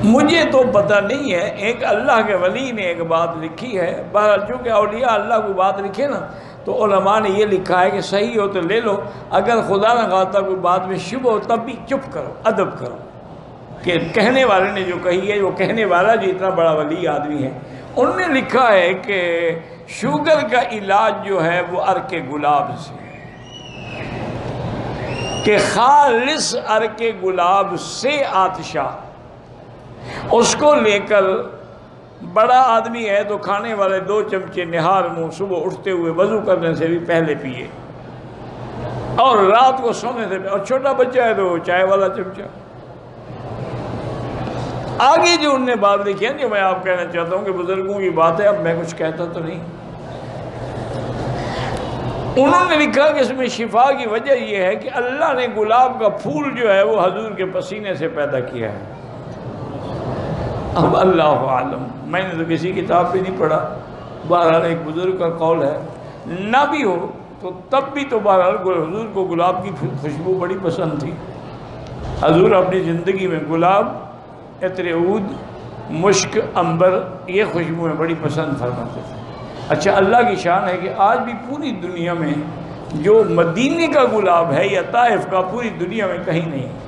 مجھے تو پتہ نہیں ہے، ایک اللہ کے ولی نے ایک بات لکھی ہے، بہرحال چونکہ اولیاء اللہ کو بات لکھے نا تو علماء نے یہ لکھا ہے کہ صحیح ہو تو لے لو، اگر خدا نہ خواستہ کوئی بات میں شبہ ہو تب بھی چپ کرو، ادب کرو، کہ کہنے والے نے جو کہی ہے، وہ کہنے والا جو اتنا بڑا ولی آدمی ہے، انہوں نے لکھا ہے کہ شوگر کا علاج جو ہے وہ عرق گلاب سے ہے، کہ خالص عرق گلاب سے آتشا، اس کو لے کر بڑا آدمی ہے تو کھانے والے 2 چمچے نہار منہ صبح اٹھتے ہوئے وضو کرنے سے بھی پہلے پیے، اور رات کو سونے سے پہلے، اور چھوٹا بچہ ہے تو چائے والا چمچہ۔ آگے جو انہوں نے بات لکھی ہے جو میں آپ کہنا چاہتا ہوں کہ بزرگوں کی بات ہے، اب میں کچھ کہتا تو نہیں، انہوں نے لکھا کہ اس میں شفا کی وجہ یہ ہے کہ اللہ نے گلاب کا پھول جو ہے وہ حضور کے پسینے سے پیدا کیا ہے۔ اب اللہ عالم، میں نے تو کسی کتاب پہ نہیں پڑھا، بہرحال ایک بزرگ کا قول ہے، نہ بھی ہو تو تب بھی تو بہرحال حضور کو گلاب کی خوشبو بڑی پسند تھی، حضور اپنی زندگی میں گلاب، عطر عود، مشک، عنبر، یہ خوشبوئیں بڑی پسند فرماتے تھے۔ اچھا، اللہ کی شان ہے کہ آج بھی پوری دنیا میں جو مدینے کا گلاب ہے یا طائف کا، پوری دنیا میں کہیں نہیں۔